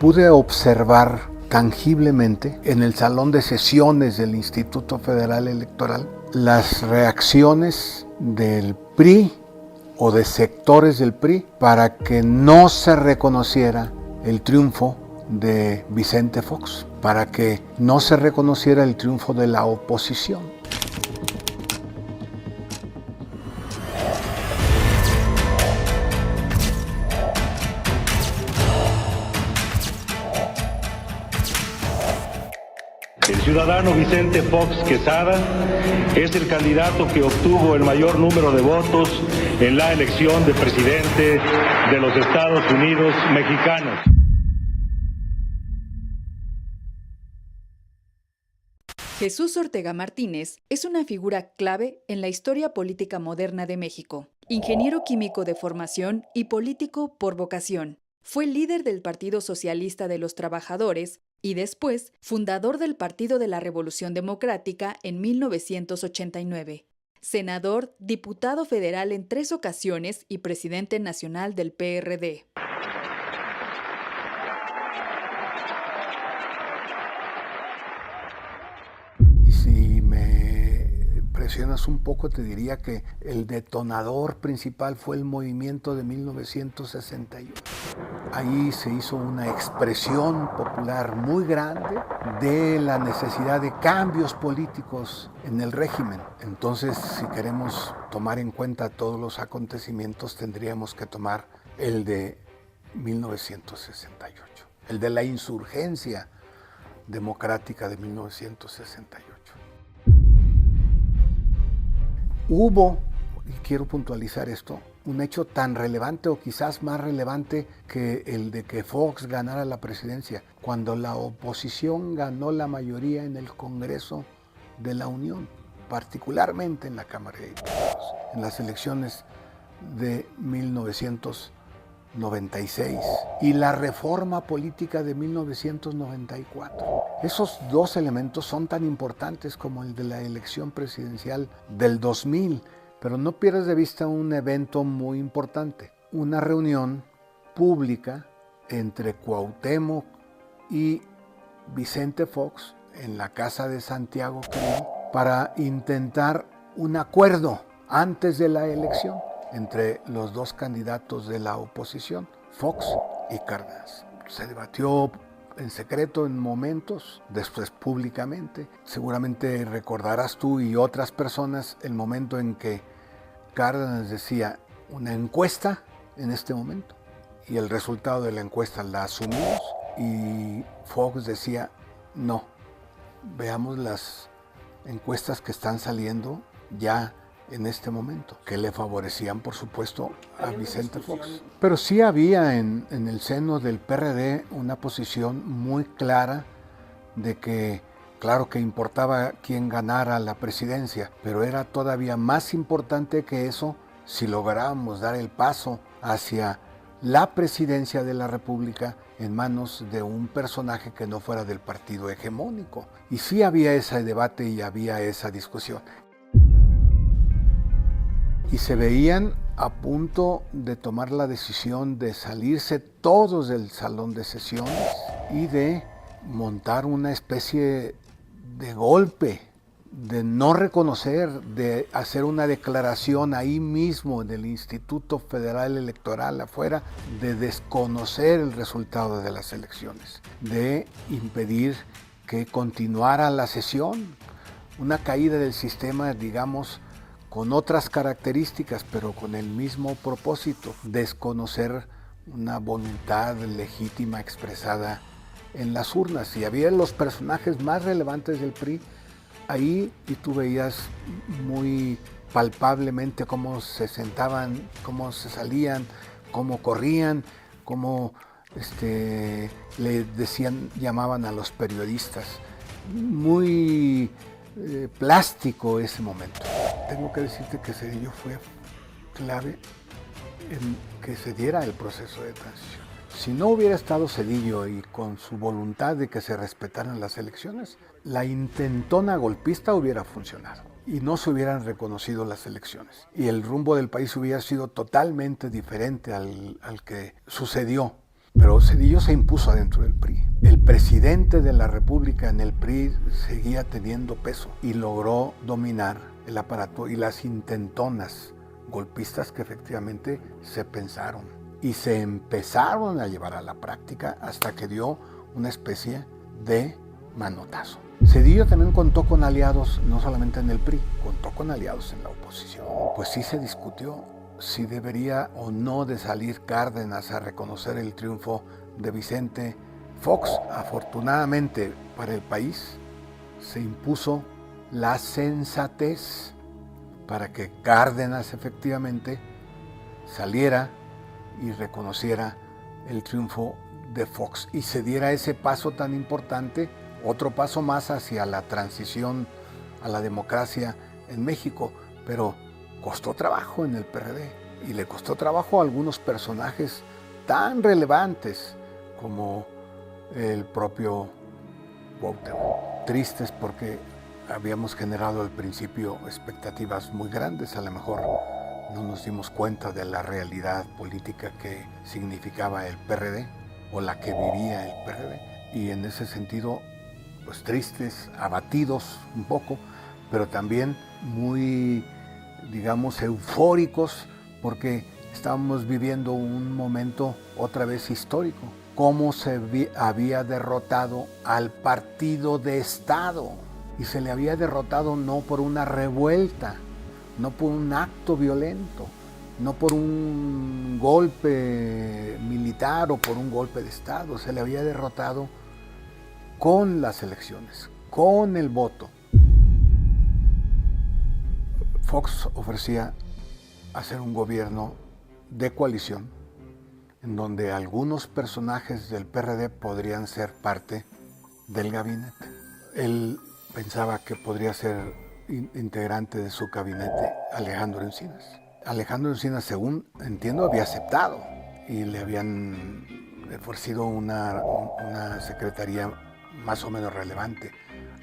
pude observar tangiblemente en el salón de sesiones del Instituto Federal Electoral las reacciones del PRI o de sectores del PRI para que no se reconociera el triunfo de Vicente Fox, para que no se reconociera el triunfo de la oposición. El ciudadano Vicente Fox Quesada es el candidato que obtuvo el mayor número de votos en la elección de presidente de los Estados Unidos mexicanos. Jesús Ortega Martínez es una figura clave en la historia política moderna de México. Ingeniero químico de formación y político por vocación. Fue líder del Partido Socialista de los Trabajadores y después fundador del Partido de la Revolución Democrática en 1989. Senador, diputado federal en 3 ocasiones y presidente nacional del PRD. Y si me presionas un poco, te diría que el detonador principal fue el movimiento de 1968. Ahí se hizo una expresión popular muy grande de la necesidad de cambios políticos en el régimen. Entonces, si queremos tomar en cuenta todos los acontecimientos, tendríamos que tomar el de 1968, el de la insurgencia democrática de 1968. Hubo, y quiero puntualizar esto, un hecho tan relevante o quizás más relevante que el de que Fox ganara la presidencia, cuando la oposición ganó la mayoría en el Congreso de la Unión, particularmente en la Cámara de Diputados, en las elecciones de 1996 y la reforma política de 1994. Esos dos elementos son tan importantes como el de la elección presidencial del 2000, pero no pierdas de vista un evento muy importante, una reunión pública entre Cuauhtémoc y Vicente Fox en la casa de Santiago Krill para intentar un acuerdo antes de la elección entre los dos candidatos de la oposición, Fox y Cárdenas. Se debatió en secreto en momentos, después públicamente. Seguramente recordarás tú y otras personas el momento en que Cárdenas decía una encuesta en este momento y el resultado de la encuesta la asumimos, y Fox decía no, veamos las encuestas que están saliendo ya en este momento, que le favorecían, por supuesto, a Vicente Fox. Pero sí había en el seno del PRD una posición muy clara de que, claro que importaba quién ganara la presidencia, pero era todavía más importante que eso si lográbamos dar el paso hacia la presidencia de la República en manos de un personaje que no fuera del partido hegemónico. Y sí había ese debate y había esa discusión. Y se veían a punto de tomar la decisión de salirse todos del salón de sesiones y de montar una especie de golpe, de no reconocer, de hacer una declaración ahí mismo en el Instituto Federal Electoral afuera, de desconocer el resultado de las elecciones, de impedir que continuara la sesión, una caída del sistema, digamos, con otras características, pero con el mismo propósito, desconocer una voluntad legítima expresada en las urnas. Y había los personajes más relevantes del PRI ahí, y tú veías muy palpablemente cómo se sentaban, cómo se salían, cómo corrían, cómo le decían, llamaban a los periodistas. Muy plástico ese momento. Tengo que decirte que Zedillo fue clave en que se diera el proceso de transición. Si no hubiera estado Zedillo y con su voluntad de que se respetaran las elecciones, la intentona golpista hubiera funcionado y no se hubieran reconocido las elecciones. Y el rumbo del país hubiera sido totalmente diferente al que sucedió. Pero Zedillo se impuso adentro del PRI. El presidente de la República en el PRI seguía teniendo peso y logró dominar el aparato y las intentonas golpistas que efectivamente se pensaron y se empezaron a llevar a la práctica hasta que dio una especie de manotazo. Zedillo también contó con aliados, no solamente en el PRI, contó con aliados en la oposición. Pues sí se discutió si debería o no de salir Cárdenas a reconocer el triunfo de Vicente Fox. Afortunadamente para el país se impuso la sensatez para que Cárdenas efectivamente saliera y reconociera el triunfo de Fox y se diera ese paso tan importante, otro paso más hacia la transición a la democracia en México, pero costó trabajo en el PRD y le costó trabajo a algunos personajes tan relevantes como el propio Cuauhtémoc. Tristes porque habíamos generado al principio expectativas muy grandes, a lo mejor no nos dimos cuenta de la realidad política que significaba el PRD o la que vivía el PRD. Y en ese sentido, pues tristes, abatidos un poco, pero también muy, digamos, eufóricos porque estábamos viviendo un momento otra vez histórico. Cómo se había derrotado al partido de Estado y se le había derrotado no por una revuelta, no por un acto violento, no por un golpe militar o por un golpe de Estado, se le había derrotado con las elecciones, con el voto. Fox ofrecía hacer un gobierno de coalición en donde algunos personajes del PRD podrían ser parte del gabinete. Él pensaba que podría ser integrante de su gabinete Alejandro Encinas. Alejandro Encinas, según entiendo, había aceptado y le habían ofrecido una secretaría más o menos relevante.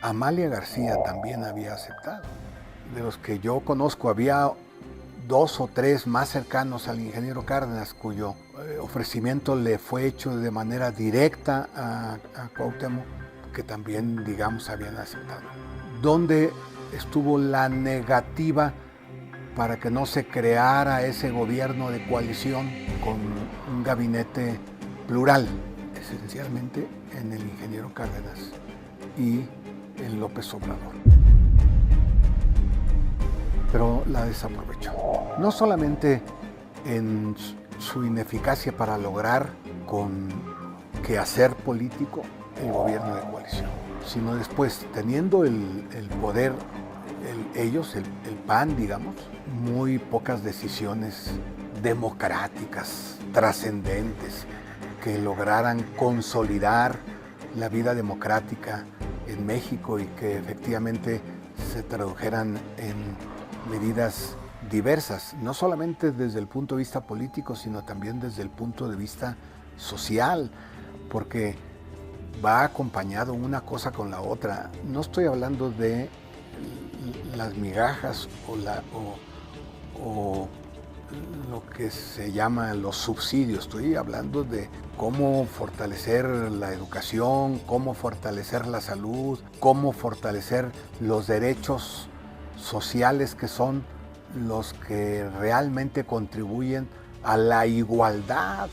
Amalia García también había aceptado. De los que yo conozco, había 2 o 3 más cercanos al ingeniero Cárdenas, cuyo ofrecimiento le fue hecho de manera directa a Cuauhtémoc, que también, digamos, habían aceptado. ¿Dónde estuvo la negativa para que no se creara ese gobierno de coalición con un gabinete plural? Esencialmente en el ingeniero Cárdenas y en López Obrador. Pero la desaprovechó. No solamente en su ineficacia para lograr con quehacer político el gobierno de coalición, sino después, teniendo el poder, ellos, el PAN, digamos, muy pocas decisiones democráticas, trascendentes, que lograran consolidar la vida democrática en México y que efectivamente se tradujeran en medidas diversas, no solamente desde el punto de vista político, sino también desde el punto de vista social, porque va acompañado una cosa con la otra. No estoy hablando de las migajas o lo que se llama los subsidios, estoy hablando de cómo fortalecer la educación, cómo fortalecer la salud, cómo fortalecer los derechos sociales que son los que realmente contribuyen a la igualdad.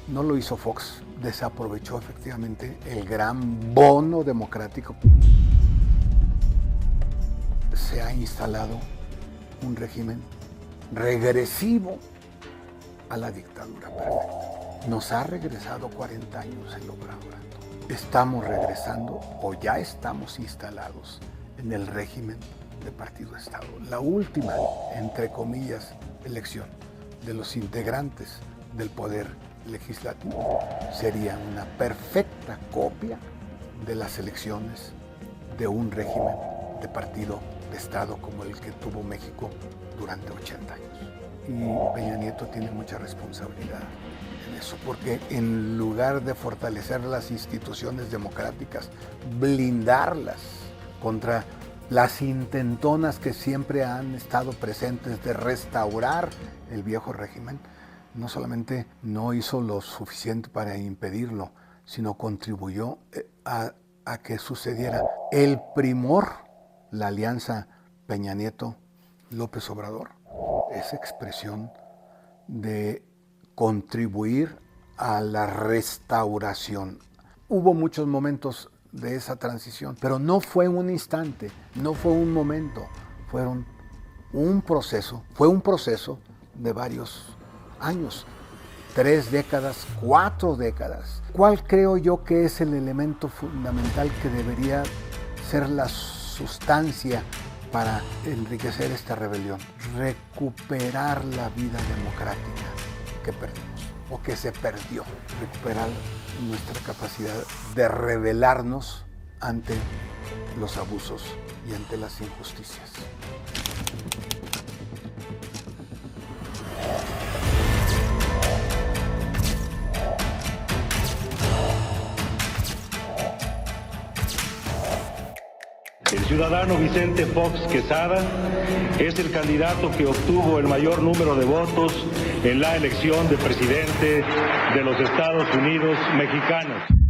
No lo hizo Fox, desaprovechó efectivamente el gran bono democrático. Se ha instalado un régimen regresivo a la dictadura perfecta. Nos ha regresado 40 años el Obrador. Estamos regresando o ya estamos instalados en el régimen de partido de Estado. La última, entre comillas, elección de los integrantes del poder legislativo sería una perfecta copia de las elecciones de un régimen de partido de Estado como el que tuvo México durante 80 años. Y Peña Nieto tiene mucha responsabilidad en eso, porque en lugar de fortalecer las instituciones democráticas, blindarlas contra las intentonas que siempre han estado presentes de restaurar el viejo régimen, no solamente no hizo lo suficiente para impedirlo, sino contribuyó a que sucediera. El primor, la alianza Peña Nieto-López Obrador, es expresión de contribuir a la restauración. Hubo muchos momentos de esa transición, pero no fue un instante, no fue un momento, fue un proceso de varios años, 3 décadas, 4 décadas. ¿Cuál creo yo que es el elemento fundamental que debería ser la sustancia para enriquecer esta rebelión? Recuperar la vida democrática que perdimos o que se perdió. Recuperar nuestra capacidad de rebelarnos ante los abusos y ante las injusticias. El ciudadano Vicente Fox Quesada es el candidato que obtuvo el mayor número de votos en la elección de presidente de los Estados Unidos mexicanos.